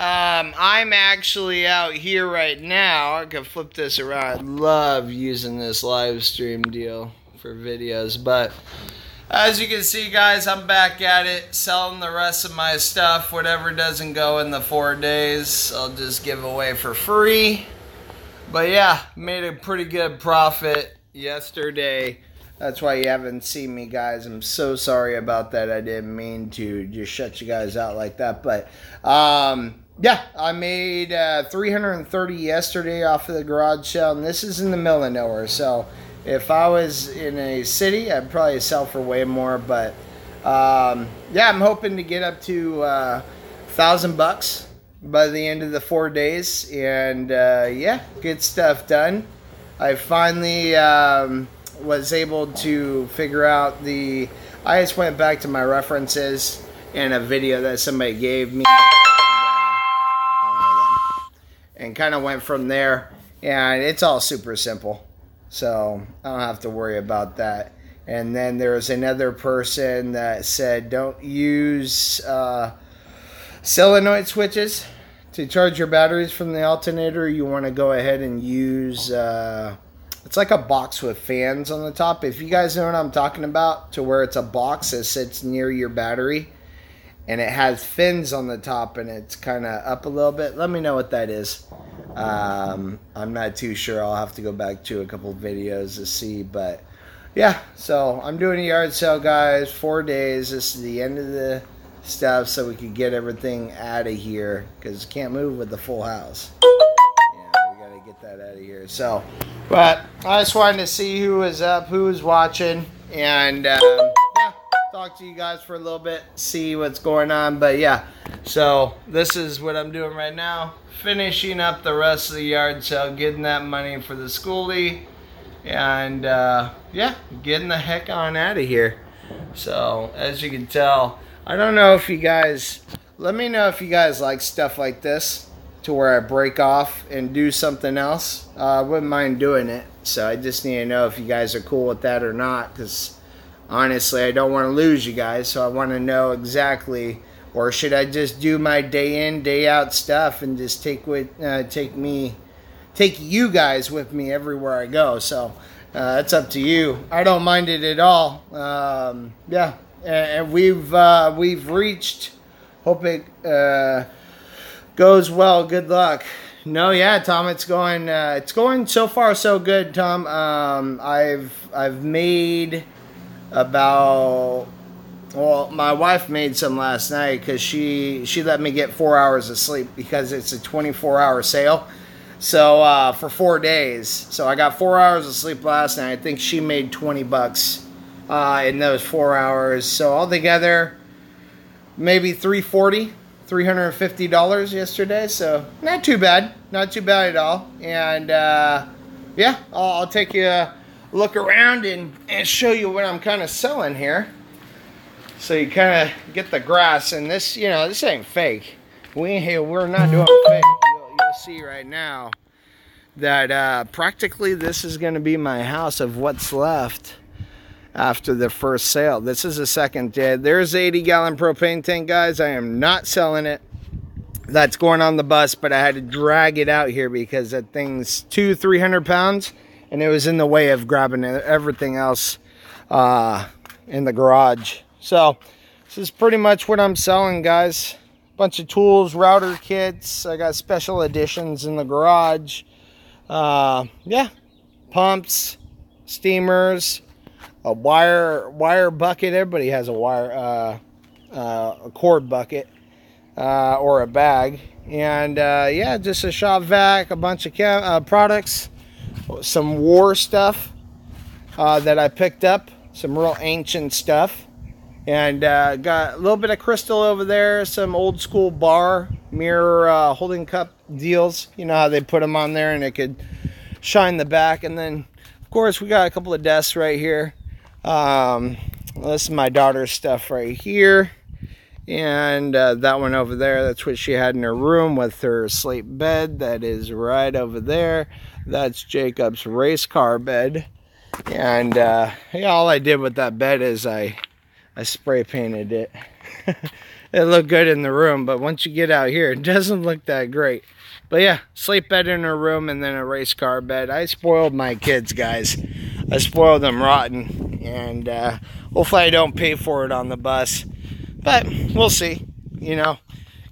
I'm actually out here right now. I can flip this around. I love using this live stream deal for videos, but as you can see, guys, I'm back at it, selling the rest of my stuff. Whatever doesn't go in the 4 days, I'll just give away for free. But yeah, made a pretty good profit yesterday. That's why you haven't seen me, guys. I'm so sorry about that. I didn't mean to just shut you guys out like that. But yeah, I made 330 yesterday off of the garage sale, and this is in the middle of nowhere. So if I was in a city, I'd probably sell for way more. But yeah, I'm hoping to get up to $1,000 by the end of the 4 days, and yeah, get stuff done. I finally was able to figure out I just went back to my references and a video that somebody gave me, and kind of went from there, and it's all super simple, so I don't have to worry about that. And then there was another person that said don't use solenoid switches to charge your batteries from the alternator. You want to go ahead and use it's like a box with fans on the top. If you guys know what I'm talking about, to where it's a box that sits near your battery and it has fins on the top and it's kind of up a little bit. Let me know what that is. I'm not too sure. I'll have to go back to a couple videos to see, but yeah, so I'm doing a yard sale, guys. 4 days. This is the end of the stuff, so we can get everything out of here, because can't move with the full house. Yeah, we gotta get that out of here. So, but I just wanted to see who was up, who was watching, and yeah, talk to you guys for a little bit, see what's going on. But yeah, so this is what I'm doing right now, finishing up the rest of the yard sale, getting that money for the Skoolie, and yeah, getting the heck on out of here. So as you can tell, I don't know if you guys, let me know if you guys like stuff like this, to where I break off and do something else. I wouldn't mind doing it. So I just need to know if you guys are cool with that or not, because honestly, I don't want to lose you guys. So I want to know exactly, or should I just do my day in, day out stuff and just take you guys with me everywhere I go. So it's up to you. I don't mind it at all. Yeah. And we've reached, hope it goes well, good luck. No, yeah, Tom, it's going so far so good, Tom. I've made about, well, my wife made some last night, because she let me get 4 hours of sleep, because it's a 24-hour sale. So for 4 days, so I got 4 hours of sleep last night. I think she made $20 in those 4 hours. So altogether, maybe $350 yesterday. So not too bad, not too bad at all. And yeah, I'll take you a look around and show you what I'm kind of selling here, so you kind of get the grass. And this, you know, this ain't fake. We're not doing fake. You'll see right now that practically this is going to be my house of what's left after the first sale. This is the second day. There's 80-gallon propane tank, guys. I am not selling it. That's going on the bus, but I had to drag it out here because that thing's 200-300 pounds, and it was in the way of grabbing everything else in the garage. So this is pretty much what I'm selling, guys. Bunch of tools, router kits. I got special editions in the garage. Yeah, pumps, steamers, a wire bucket. Everybody has a a cord bucket or a bag. And yeah, just a shop vac, a bunch of products, some war stuff that I picked up, some real ancient stuff. And got a little bit of crystal over there, some old school bar mirror holding cup deals. You know how they put them on there and it could shine the back. And then, of course, we got a couple of desks right here. This is my daughter's stuff right here. And that one over there, that's what she had in her room with her slate bed. That is right over there. That's Jacob's race car bed. And yeah, all I did with that bed is I spray painted it. it looked good in the room, but once you get out here, it doesn't look that great. But yeah, sleep bed in a room and then a race car bed. I spoiled my kids, guys. I spoiled them rotten, and hopefully I don't pay for it on the bus. But we'll see. You know,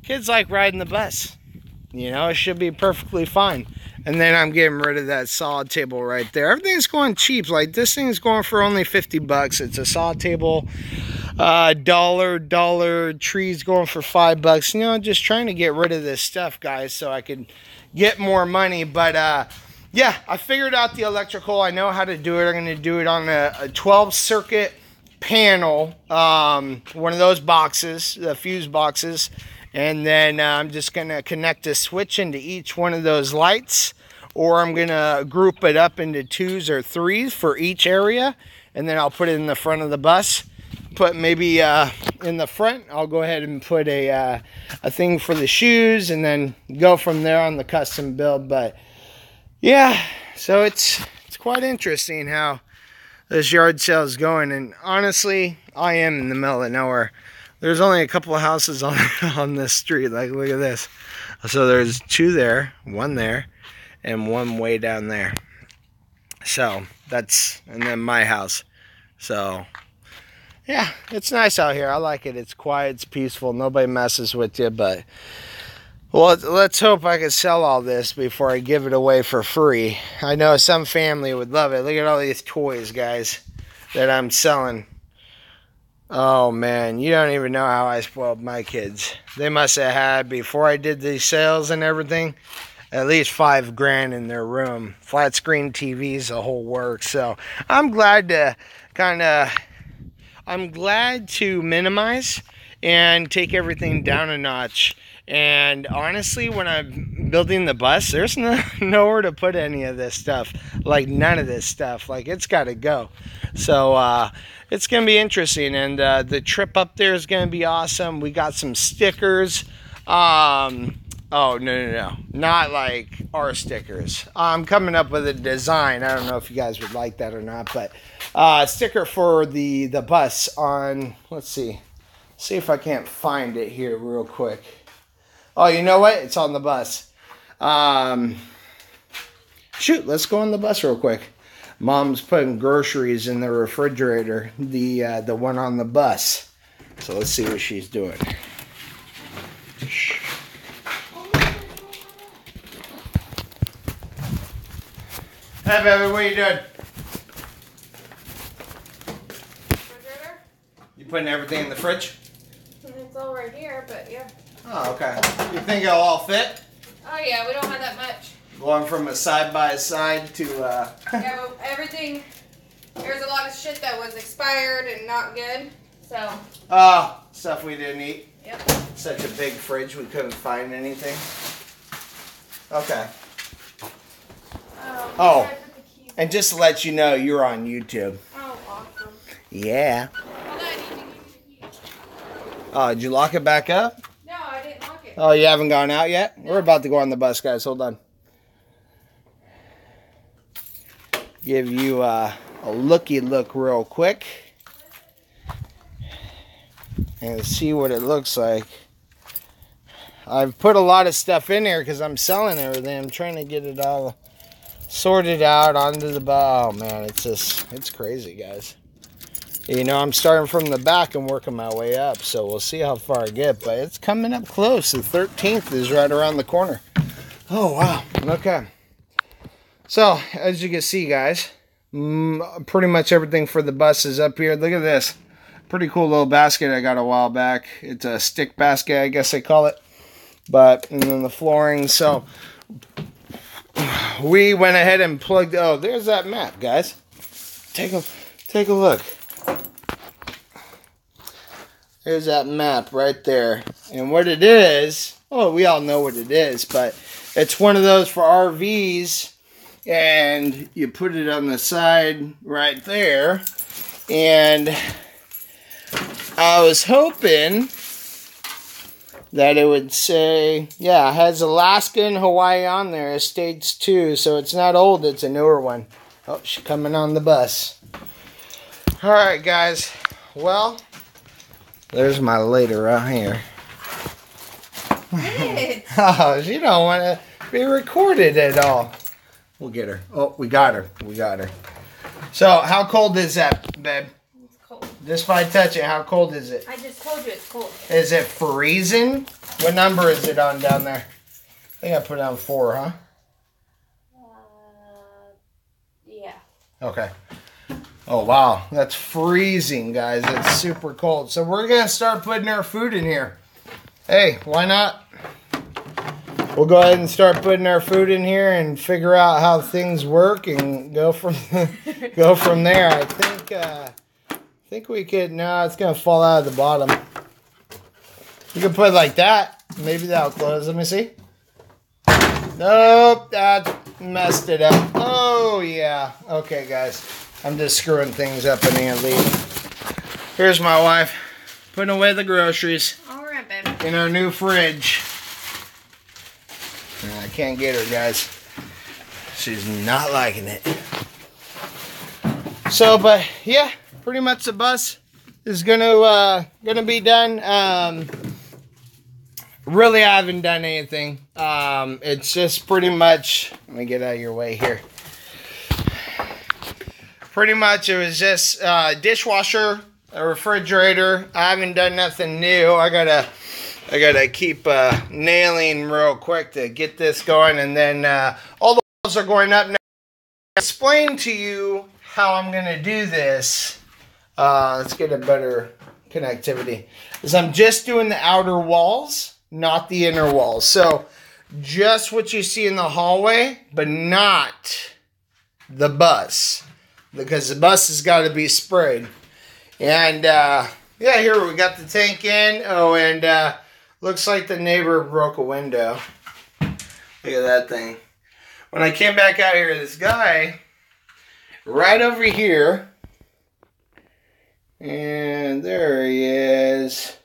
kids like riding the bus. You know, it should be perfectly fine. And then I'm getting rid of that solid table right there. Everything's going cheap. Like this thing's going for only 50 bucks. It's a solid table. Dollar trees going for $5. You know, just trying to get rid of this stuff, guys, so I can get more money. But yeah, I figured out the electrical. I know how to do it. I'm going to do it on a 12 circuit panel, one of those boxes, the fuse boxes, and then I'm just going to connect a switch into each one of those lights, or I'm going to group it up into 2s or 3s for each area, and then I'll put it in the front of the bus. Put maybe in the front, I'll go ahead and put a thing for the shoes, and then go from there on the custom build. But yeah, so it's quite interesting how this yard sale is going. And honestly, I am in the middle of nowhere. There's only a couple of houses on this street. Like, look at this. So there's 2 there, 1 there, and 1 way down there. So that's, and then my house. So yeah, it's nice out here. I like it. It's quiet, it's peaceful, nobody messes with you. But well, let's hope I can sell all this before I give it away for free. I know some family would love it. Look at all these toys, guys, that I'm selling. Oh man, you don't even know how I spoiled my kids. They must have had, before I did these sales and everything, at least $5 grand in their room. Flat screen TVs, the whole works. So I'm glad to minimize and take everything down a notch. And honestly, when I'm building the bus, there's nowhere to put any of this stuff. Like, none of this stuff. Like, it's got to go. So it's going to be interesting. And the trip up there is going to be awesome. We got some stickers. Oh, no. Not like our stickers. I'm coming up with a design. I don't know if you guys would like that or not. But sticker for the bus on, let's see. See if I can't find it here real quick. Oh, you know what? It's on the bus. Shoot, let's go on the bus real quick. Mom's putting groceries in the refrigerator. The one on the bus. So let's see what she's doing. Hey, baby, what are you doing? Refrigerator? You putting everything in the fridge? It's all right here, but yeah. Oh, okay. You think it'll all fit? Oh yeah, we don't have that much. Going from a side-by-side to... Yeah, well, everything... There's a lot of shit that was expired and not good, so... Oh, stuff we didn't eat. Yep. Such a big fridge, we couldn't find anything. Okay. Oh, and just to let you know, you're on YouTube. Oh, awesome. Yeah. Hold on, I need to give you the keys. Oh, did you lock it back up? No, I didn't lock it. Oh, you haven't gone out yet? No. We're about to go on the bus, guys. Hold on. Give you a looky look real quick. And see what it looks like. I've put a lot of stuff in there because I'm selling everything. I'm trying to get it all sorted out onto the bus. Oh man, it's crazy, guys. You know, I'm starting from the back and working my way up, so we'll see how far I get, but it's coming up close. The 13th is right around the corner. Oh wow. Okay. So as you can see, guys, pretty much everything for the bus is up here. Look at this. Pretty cool little basket I got a while back. It's a stick basket, I guess they call it. But, and then the flooring. So we went ahead and plugged. Oh, there's that map, guys. Take a look. There's that map right there. And what it is, oh, we all know what it is, but it's one of those for RVs. And you put it on the side right there. And I was hoping that it would say, yeah, it has Alaska and Hawaii on there, states too, so it's not old, it's a newer one. Oh, she's coming on the bus. Alright, guys. Well, There's my lady right here. It. Oh, she don't want to be recorded at all. We'll get her. Oh, we got her. We got her. So, how cold is that, babe? It's cold. Just by touching, how cold is it? I just told you it's cold. Is it freezing? What number is it on down there? I think I put it on 4, huh? Yeah. Okay. Oh, wow. That's freezing, guys. It's super cold. So we're going to start putting our food in here. Hey, why not? We'll go ahead and start putting our food in here and figure out how things work and go from there. I think we could. No, it's going to fall out of the bottom. You can put it like that. Maybe that'll close. Let me see. Nope, that messed it up. Oh, yeah. Okay, guys. I'm just screwing things up in the leave. Here's my wife putting away the groceries. All right, babe. In our new fridge. I can't get her, guys. She's not liking it. So, but yeah, pretty much the bus is gonna be done. Really, I haven't done anything. It's just pretty much. Let me get out of your way here. Pretty much, it was just dishwasher, a refrigerator. I haven't done nothing new. I gotta keep nailing real quick to get this going, and then all the walls are going up now. I'll explain to you how I'm gonna do this. Let's get a better connectivity. Is I'm just doing the outer walls, not the inner walls. So just what you see in the hallway, but not the bus, because the bus has got to be sprayed. And yeah, here we got the tank in. Oh, and looks like the neighbor broke a window. Look at that thing. When I came back out here, this guy right over here, and there he is,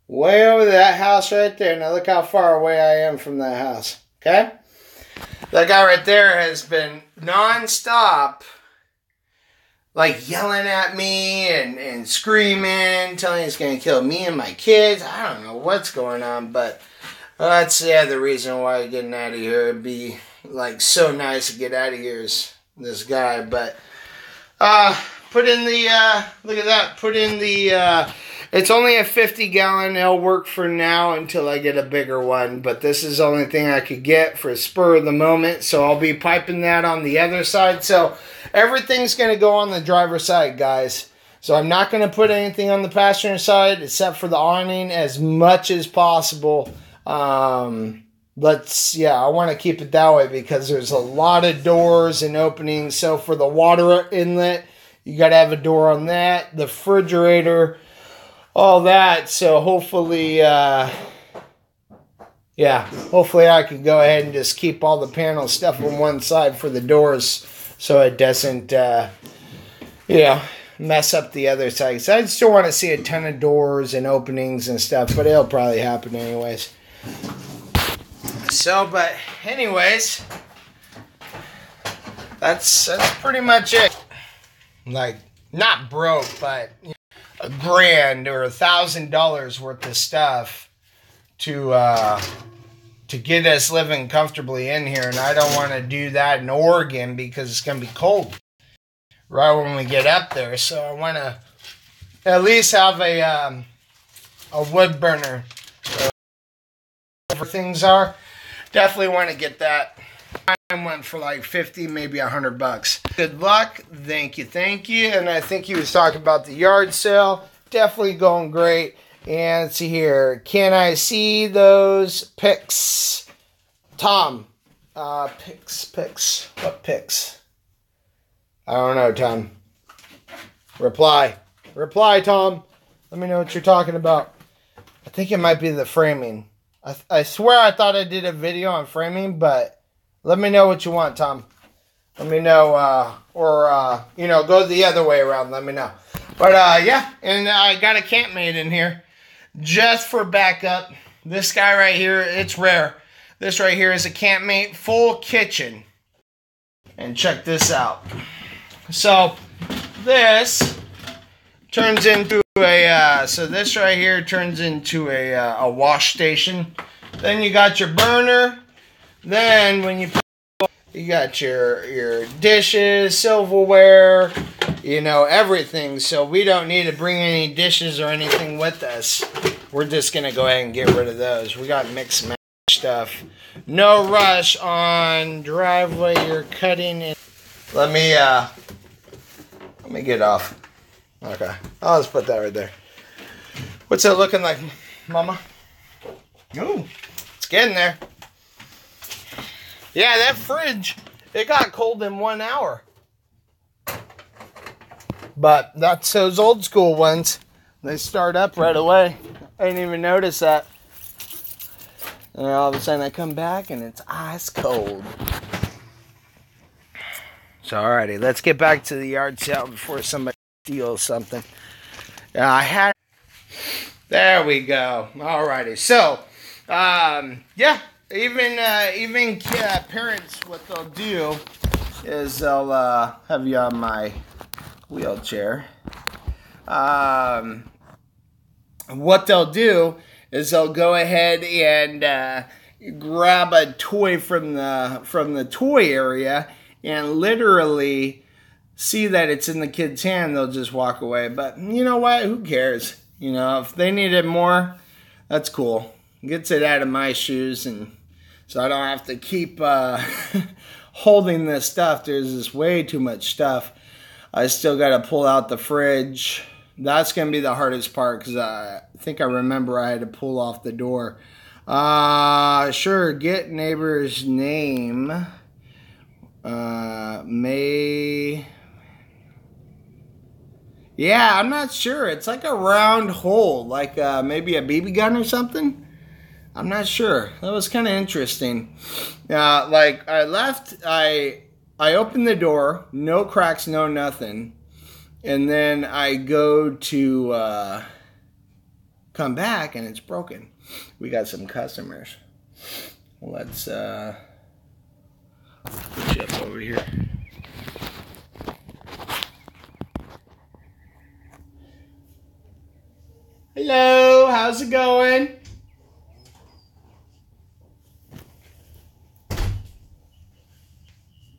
way over that house right there. Now look how far away I am from that house. Okay, that guy right there has been nonstop, like yelling at me and screaming, telling he's going to kill me and my kids. I don't know what's going on, but that's the reason why getting out of here would be like so nice to get out of here is this guy. But put in the, look at that, put in the, it's only a 50-gallon. It'll work for now until I get a bigger one, but this is the only thing I could get for a spur of the moment, so I'll be piping that on the other side. So everything's going to go on the driver's side, guys. So I'm not going to put anything on the passenger side except for the awning as much as possible. I want to keep it that way because there's a lot of doors and openings. So for the water inlet, you got to have a door on that. The refrigerator, all that. So hopefully, hopefully I can go ahead and just keep all the panel stuff on one side for the doors, so it doesn't, mess up the other side. So I still want to see a ton of doors and openings and stuff, but it'll probably happen anyways. So, but anyways, that's pretty much it. Like, not broke, but $1,000 or $1,000 worth of stuff to get us living comfortably in here, and I don't want to do that in Oregon because it's going to be cold right when we get up there. So I want to at least have a wood burner. So whatever things are, definitely want to get that. I went for like 50, maybe $100. Good luck. Thank you. And I think he was talking about the yard sale. Definitely going great. And let's see here. Can I see those pics? Tom. Pics. What pics? I don't know, Tom. Reply, Tom. Let me know what you're talking about. I think it might be the framing. I swear I thought I did a video on framing, but let me know what you want, Tom. Let me know, go the other way around. Let me know. But, yeah, and I got a campmate in here just for backup. This guy right here, it's rare. This right here is a campmate, full kitchen. And check this out. So, this turns into So this right here turns into a wash station. Then you got your burner. Then when you got your dishes, silverware, you know, everything. So we don't need to bring any dishes or anything with us. We're just gonna go ahead and get rid of those. We got mixed and match stuff. No rush on driveway you're cutting in. Let me get off. Okay, I'll just put that right there. What's it looking like, Mama? Ooh, it's getting there. Yeah, that fridge, it got cold in 1 hour. But that's those old school ones. They start up right away. I didn't even notice that. And all of a sudden I come back and it's ice cold. So alrighty, let's get back to the yard sale before somebody steals something. There we go. Alrighty. So, yeah, even parents, what they'll do is they'll have you on my wheelchair. What they'll do is they'll go ahead and grab a toy from the toy area and literally see that it's in the kid's hand. They'll just walk away. But you know what? Who cares? You know, if they need it more, that's cool. Gets it out of my shoes, and so I don't have to keep holding this stuff. There's just way too much stuff. I still got to pull out the fridge. That's going to be the hardest part because I think I remember I had to pull off the door. Sure, get neighbor's name. May... Yeah, I'm not sure. It's like a round hole, like maybe a BB gun or something. I'm not sure. That was kind of interesting. Like I left, I opened the door, no cracks, no nothing. And then I go to come back and it's broken. We got some customers. Let's put you up over here. Hello, how's it going?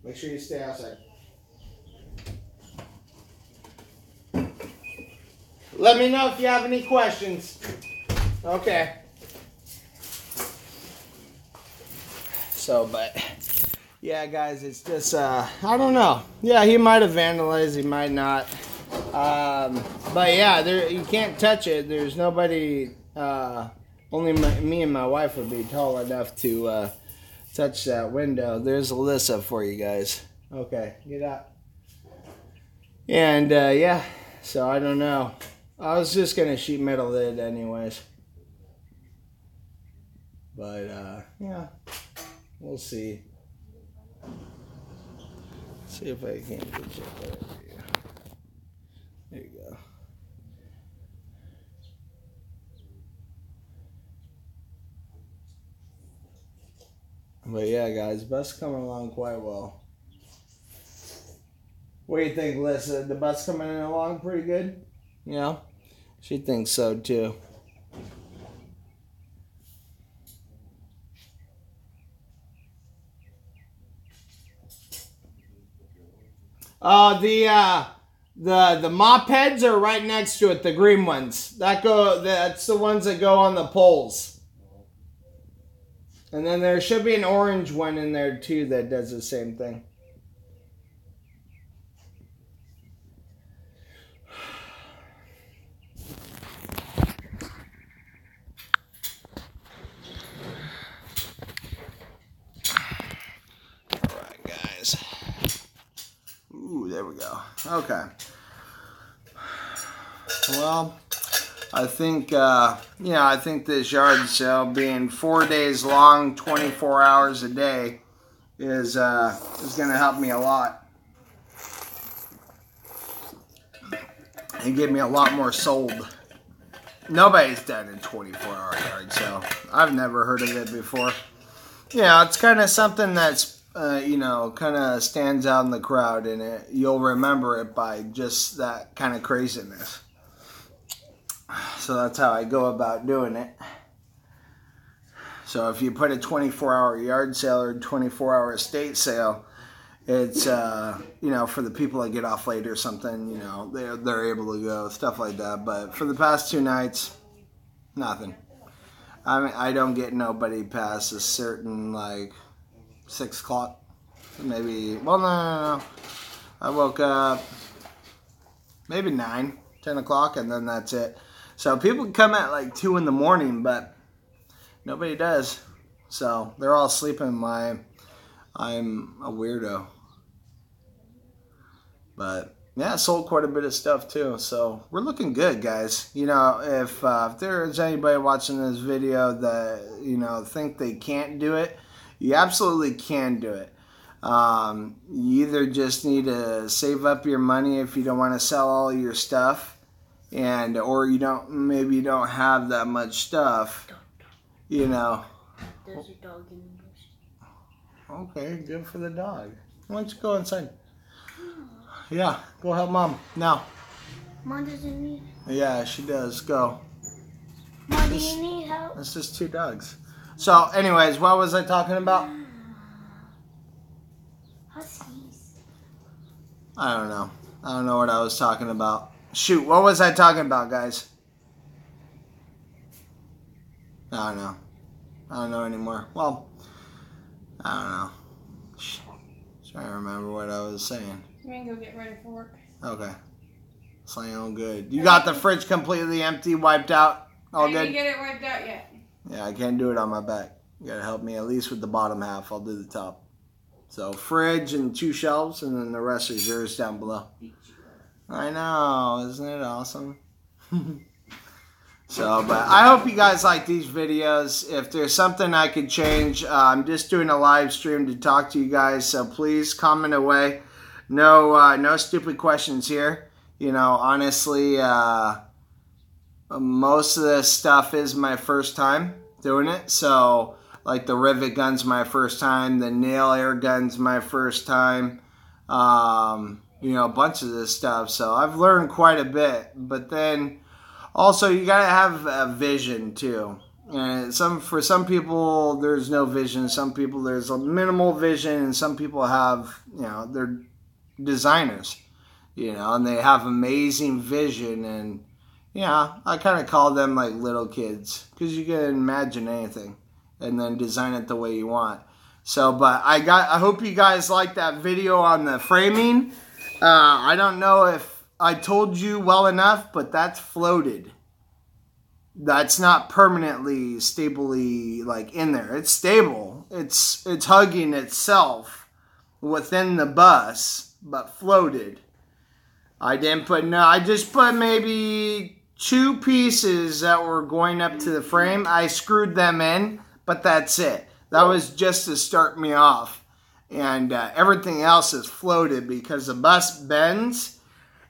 Make sure you stay outside. Let me know if you have any questions. Okay. So, but yeah, guys, it's just I don't know. Yeah, he might have vandalized, he might not. But yeah, you can't touch it. There's nobody. Only me and my wife would be tall enough to touch that window. There's Alyssa for you guys. Okay, get out. And yeah, so I don't know. I was just gonna sheet metal it anyways. But yeah, we'll see. See if I can get you there. There you go. But yeah, guys, bus coming along quite well. What do you think, Lisa? The bus coming along pretty good? Yeah, she thinks so too. The mop heads are right next to it, the green ones. That's the ones that go on the poles. And then there should be an orange one in there too that does the same thing. Alright, guys. Ooh, there we go. Okay. Well, I think, I think this yard sale being 4 days long, 24 hours a day is going to help me a lot. And get me a lot more sold. Nobody's done a 24-hour yard sale. I've never heard of it before. Yeah, it's kind of something that's, kind of stands out in the crowd, and you'll remember it by just that kind of craziness. So that's how I go about doing it. So if you put a 24-hour yard sale or 24-hour estate sale, it's, you know, for the people that get off late or something, you know, they're able to go, stuff like that. But for the past 2 nights, nothing. I mean, I don't get nobody past a certain, like, 6 o'clock. Maybe, well, no. I woke up maybe 9, 10 o'clock, and then that's it. So people can come at like 2 in the morning, but nobody does. So they're all sleeping. I'm a weirdo. But yeah, sold quite a bit of stuff too. So we're looking good, guys. You know, if there's anybody watching this video that, you know, think they can't do it, you absolutely can do it. You either just need to save up your money if you don't want to sell all your stuff. Or maybe you don't have that much stuff, you know. There's a dog in the bush. Okay, good for the dog. Why don't you go inside? Yeah, go help Mom now. Mom doesn't need. Yeah, she does. Go. Mom, do you need help? It's just 2 dogs. So, anyways, what was I talking about? Huskies. I don't know. I don't know what I was talking about. Shoot, what was I talking about, guys? I don't know. I don't know anymore. Well, I don't know. Trying to remember what I was saying. You can go get ready for work. Okay. Slaying good. You got the fridge completely empty, wiped out? All I good? didn't get it wiped out yet. Yeah, I can't do it on my back. You gotta help me at least with the bottom half. I'll do the top. So, fridge and 2 shelves, and then the rest is yours down below. I know, isn't it awesome? So, but I hope you guys like these videos. If there's something I could change, I'm just doing a live stream to talk to you guys. So please comment away. No stupid questions here. You know, honestly, most of this stuff is my first time doing it. So, like the rivet gun's my first time. The nail air gun's my first time. You know, a bunch of this stuff. So I've learned quite a bit. But then also you gotta have a vision too. And for some people there's no vision. Some people there's a minimal vision, and some people have, you know, they're designers, you know, and they have amazing vision. And yeah, I kind of call them like little kids, because you can imagine anything and then design it the way you want. So, but I hope you guys like that video on the framing. I don't know if I told you well enough, but that's floated. That's not permanently stably like in there. It's stable. It's hugging itself within the bus, but floated. I just put maybe 2 pieces that were going up to the frame. I screwed them in, but that's it. That was just to start me off. And everything else is floated because the bus bends.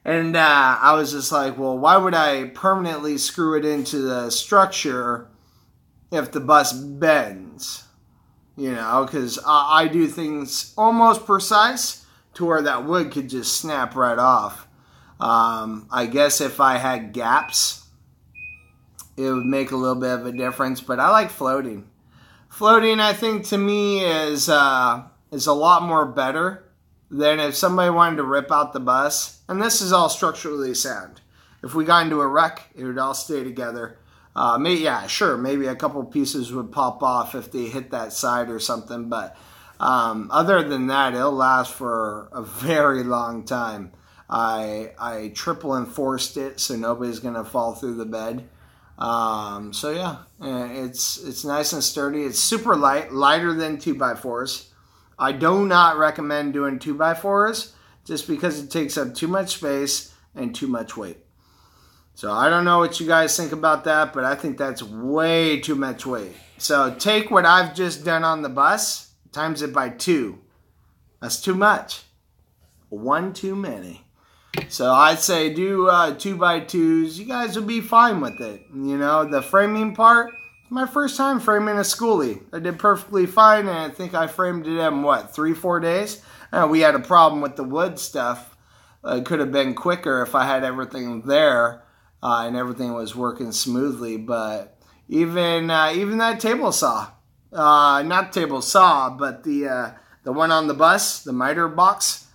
And I was just like, well, why would I permanently screw it into the structure if the bus bends? You know, because I do things almost precise to where that wood could just snap right off. I guess if I had gaps, it would make a little bit of a difference. But I like floating. Floating, I think, to me is a lot more better than if somebody wanted to rip out the bus. And this is all structurally sound. If we got into a wreck, it would all stay together. Maybe a couple pieces would pop off if they hit that side or something. But other than that, it'll last for a very long time. I triple enforced it so nobody's going to fall through the bed. So yeah, it's nice and sturdy. It's super light, lighter than 2x4s. I do not recommend doing 2x4s just because it takes up too much space and too much weight. So I don't know what you guys think about that, but I think that's way too much weight. So take what I've just done on the bus, times it by 2. That's too much. 1 too many. So I'd say do 2x2s. You guys will be fine with it. You know, the framing part, my first time framing a Skoolie. I did perfectly fine, and I think I framed it in, 3-4 days? We had a problem with the wood stuff. It could have been quicker if I had everything there and everything was working smoothly. But even that table saw, not table saw, but the one on the bus, the miter box.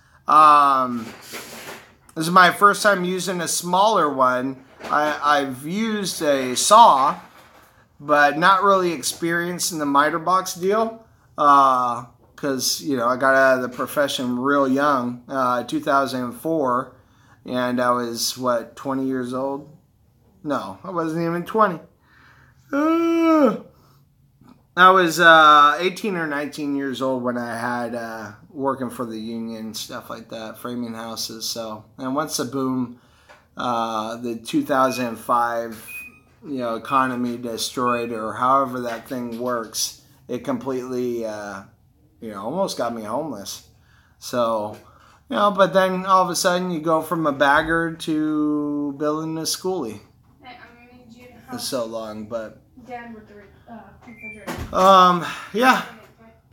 This is my first time using a smaller one. I've used a saw, but not really experienced in the miter box deal. Because, you know, I got out of the profession real young, 2004, and I was, what, 20 years old? No, I wasn't even 20. I was 18 or 19 years old when I had working for the union, stuff like that, framing houses. So, and once the boom, the 2005, you know, economy destroyed, or however that thing works, it completely, you know, almost got me homeless. So, you know, but then all of a sudden you go from a bagger to building a schoolie. Hey, I'm gonna need you to help So long, but Dad with the refrigerator. yeah.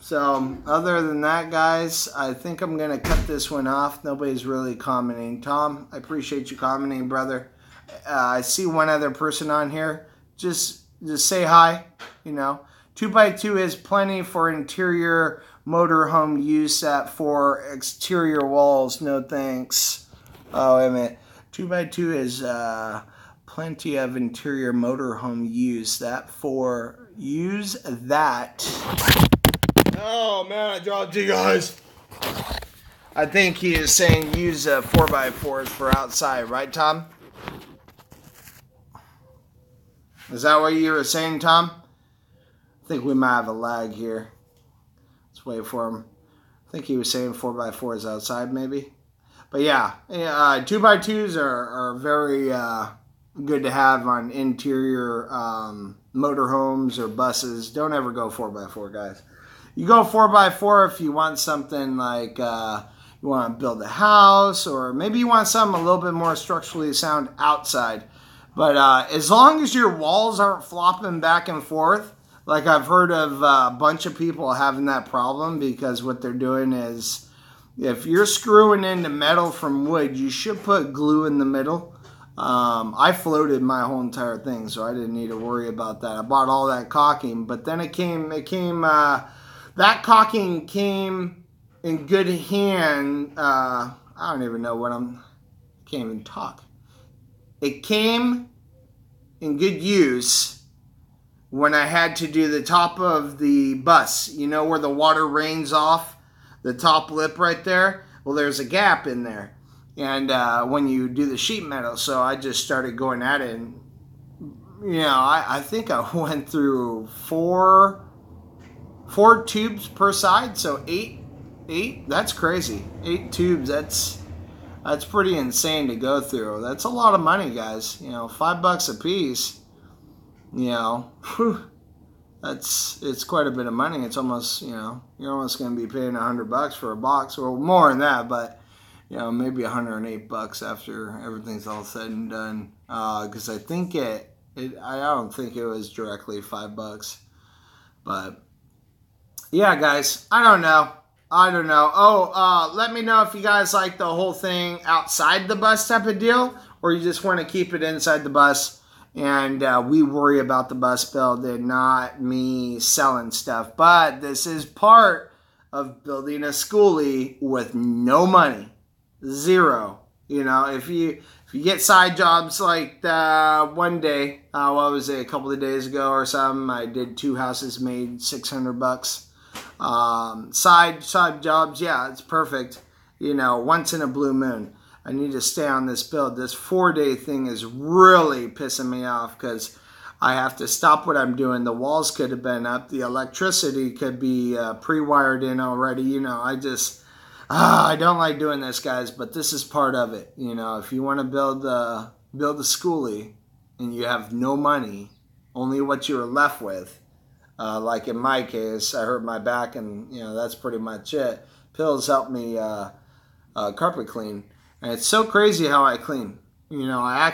So other than that, guys, I think I'm gonna cut this one off. Nobody's really commenting. Tom, I appreciate you commenting, brother. I see one other person on here. Just say hi. You know, 2x2 is plenty for interior motorhome use. That for exterior walls, no thanks. Oh, wait a minute. 2x2 is plenty of interior motorhome use. That for use that. Oh man, I dropped you guys. I think he is saying use 4x4s for outside, right, Tom? Is that what you were saying, Tom? I think we might have a lag here. Let's wait for him. I think he was saying 4x4s outside, maybe. But yeah, 2x2s are very good to have on interior motorhomes or buses. Don't ever go 4x4, guys. You go 4x4 if you want something like you want to build a house, or maybe you want something a little bit more structurally sound outside. But as long as your walls aren't flopping back and forth, like I've heard of a bunch of people having that problem, because what they're doing is, if you're screwing into metal from wood, you should put glue in the middle. I floated my whole entire thing, so I didn't need to worry about that. I bought all that caulking, but then that caulking came in good hand. I don't even know what I can't even talk. It came in good use when I had to do the top of the bus. You know where the water rains off? The top lip right there? Well, there's a gap in there. And when you do the sheet metal, so I just started going at it. And, you know, I think I went through four tubes per side, so eight. That's crazy. 8 tubes. That's pretty insane to go through. That's a lot of money, guys. You know, $5 a piece. You know, whew, it's quite a bit of money. It's almost, you know, you're almost going to be paying $100 for a box, or more than that, but you know, maybe $108 after everything's all said and done. Because I think I don't think it was directly $5, but yeah, guys, I don't know. Oh, let me know if you guys like the whole thing outside the bus type of deal, or you just want to keep it inside the bus, and we worry about the bus build and not me selling stuff. But this is part of building a schoolie with no money. Zero. You know, if you get side jobs like one day, what was it, a couple of days ago or something, I did 2 houses, made $600. Side jobs, yeah, it's perfect. You know, once in a blue moon. I need to stay on this build. This 4-day thing is really pissing me off, because I have to stop what I'm doing. The walls could have been up. The electricity could be pre-wired in already. You know, I don't like doing this, guys, but this is part of it. You know, if you want to build a schoolie and you have no money, only what you're left with, like in my case, I hurt my back, and you know, that's pretty much it. Pills help me carpet clean, and it's so crazy how I clean. You know, I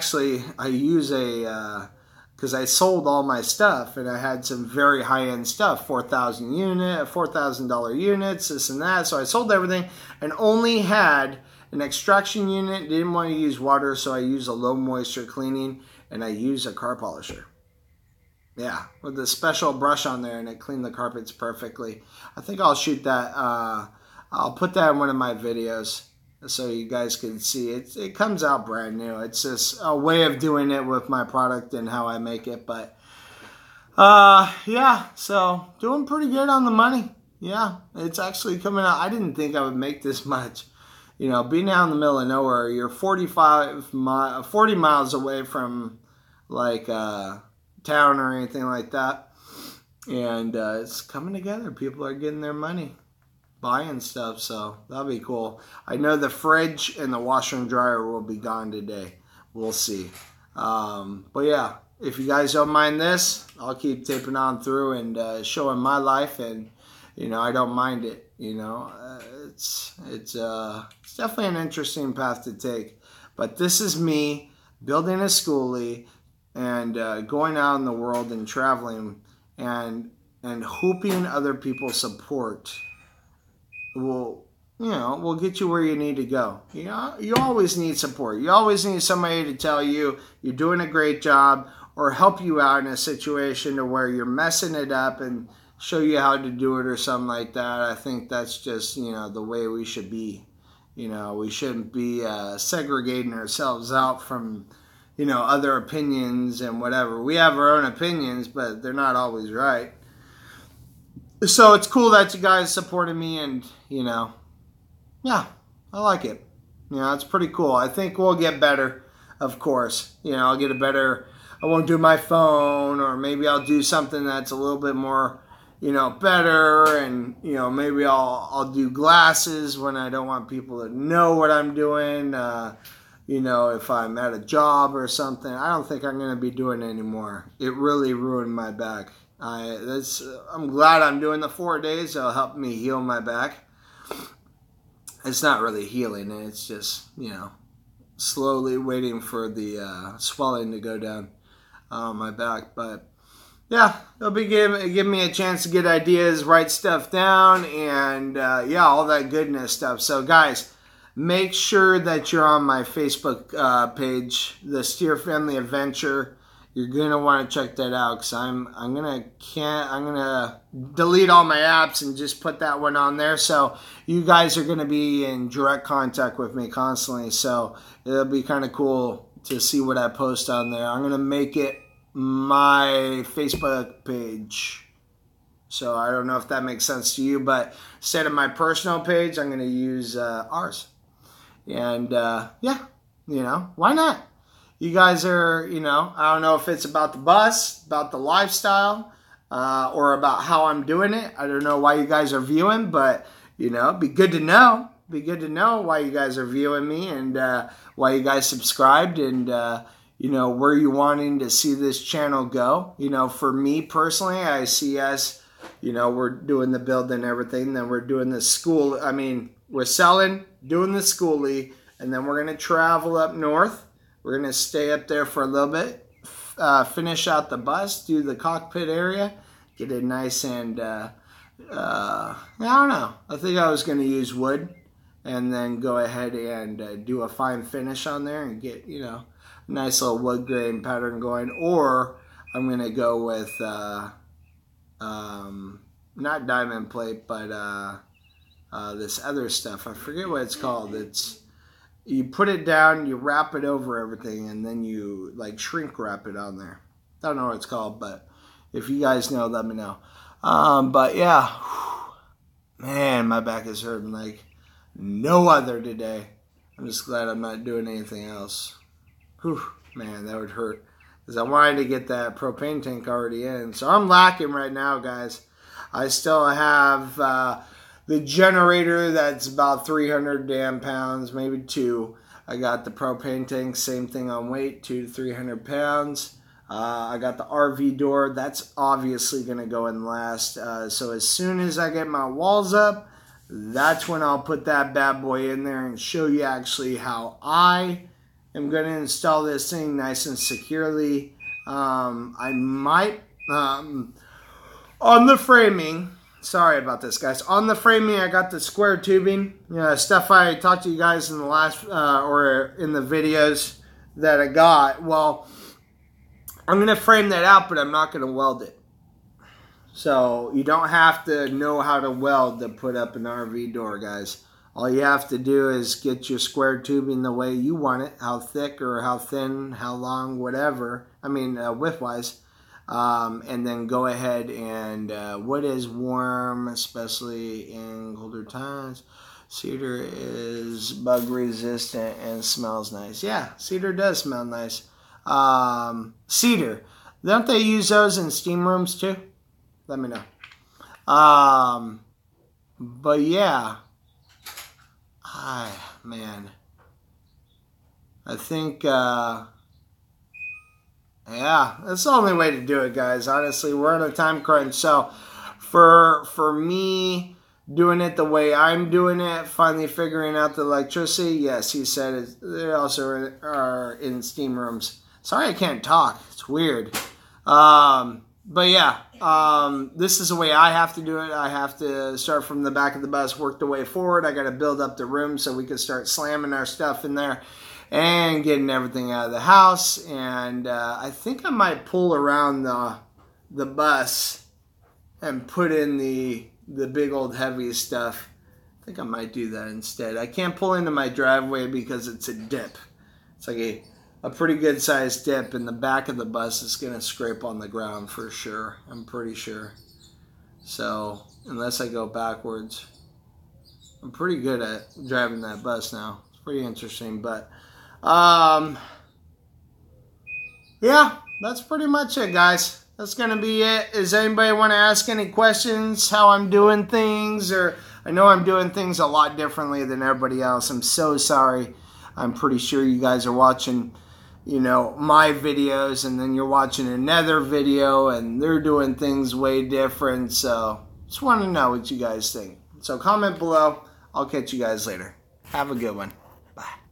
use because I sold all my stuff, and I had some very high-end stuff, $4,000 units, this and that. So I sold everything and only had an extraction unit. Didn't want to use water, so I use a low moisture cleaning, and I use a car polisher. Yeah, with a special brush on there, and it cleaned the carpets perfectly. I think I'll shoot that. I'll put that in one of my videos so you guys can see it. It comes out brand new. It's just a way of doing it with my product and how I make it. But yeah, so doing pretty good on the money. Yeah, it's actually coming out. I didn't think I would make this much. You know, being out in the middle of nowhere, you're 40 miles away from like town or anything like that. And it's coming together. People are getting their money, buying stuff, so that'll be cool. I know the fridge and the washer and dryer will be gone today. We'll see. But yeah, if you guys don't mind this, I'll keep taping on through and showing my life, and you know, I don't mind it. You know, it's definitely an interesting path to take. But this is me building a Skoolie and going out in the world and traveling and hoping other people support will get you where you need to go. You know, you always need support. You always need somebody to tell you you're doing a great job or help you out in a situation to where you're messing it up and show you how to do it or something like that. I think that's just, you know, the way we should be. You know, we shouldn't be segregating ourselves out from, you know, other opinions and whatever. We have our own opinions, but they're not always right. So it's cool that you guys supported me, and, you know, yeah, I like it. You know, it's pretty cool. I think we'll get better, of course. You know, I'll get a better, I won't do my phone, or maybe I'll do something that's a little bit more, you know, better, and, you know, maybe I'll do glasses when I don't want people to know what I'm doing. You know, if I'm at a job or something. I don't think I'm going to be doing it anymore. It really ruined my back. I'm glad I'm doing the 4 days. It'll help me heal my back. It's not really healing. It's just, you know, slowly waiting for the swelling to go down my back. But yeah, it'll be give me a chance to get ideas, write stuff down, and yeah, all that goodness stuff. So guys, make sure that you're on my Facebook page, the Steer Family Adventure. You're gonna want to check that out, because I'm gonna delete all my apps and just put that one on there. So you guys are gonna be in direct contact with me constantly. So it'll be kind of cool to see what I post on there. I'm gonna make it my Facebook page. So I don't know if that makes sense to you, but instead of my personal page, I'm gonna use ours. And yeah, you know, why not? You guys are, you know, I don't know if it's about the bus, about the lifestyle, or about how I'm doing it. I don't know why you guys are viewing, but, you know, it'd be good to know. It'd be good to know why you guys are viewing me, and why you guys subscribed, and, you know, where you wanting to see this channel go. You know, for me personally, I see us, you know, we're doing the build and everything. Then we're doing the school. I mean, we're selling, doing the Skoolie, and then we're going to travel up north. We're going to stay up there for a little bit, finish out the bus, do the cockpit area, get it nice and, I don't know. I think I was going to use wood and then go ahead and do a fine finish on there and get, you know, a nice little wood grain pattern going. Or I'm going to go with, not diamond plate, but this other stuff. I forget what it's called. It's, you put it down, you wrap it over everything, and then you like shrink wrap it on there. I don't know what it's called, but if you guys know, let me know. But yeah, man, my back is hurting like no other today. I'm just glad I'm not doing anything else. Whew, man, that would hurt, because I wanted to get that propane tank already in. So I'm lacking right now, guys. I still have the generator that's about 300 damn pounds, maybe 2. I got the propane tank, same thing on weight, 200 to 300 pounds. I got the RV door. That's obviously going to go in last. So as soon as I get my walls up, that's when I'll put that bad boy in there and show you actually how I am going to install this thing nice and securely. I might, on the framing, sorry about this, guys. On the framing, I got the square tubing. You know, stuff I talked to you guys in the last, or in the videos that I got. Well, I'm going to frame that out, but I'm not going to weld it. So, you don't have to know how to weld to put up an RV door, guys. All you have to do is get your square tubing the way you want it. How thick or how thin, how long, whatever. I mean, width-wise. And then go ahead and wood is warm, especially in colder times. Cedar is bug resistant and smells nice. Yeah, cedar does smell nice. Cedar, don't they use those in steam rooms too? Let me know. But yeah, man, I think yeah, that's the only way to do it, guys. Honestly, we're on a time crunch. So for me doing it the way I'm doing it, finally figuring out the electricity, yes, he said they also are in steam rooms. Sorry I can't talk. It's weird. But yeah, this is the way I have to do it. I have to start from the back of the bus, work the way forward. I got to build up the room so we can start slamming our stuff in there and getting everything out of the house. And I think I might pull around the bus and put in the big old heavy stuff. I think I might do that instead. I can't pull into my driveway because it's a dip. It's like a pretty good sized dip, and the back of the bus is going to scrape on the ground for sure. I'm pretty sure. So, unless I go backwards. I'm pretty good at driving that bus now. It's pretty interesting, but yeah, that's pretty much it, guys. That's going to be it. Does anybody want to ask any questions, how I'm doing things? Or I know I'm doing things a lot differently than everybody else. I'm so sorry. I'm pretty sure you guys are watching, you know, my videos, and then you're watching another video and they're doing things way different. So just want to know what you guys think. So comment below. I'll catch you guys later. Have a good one. Bye.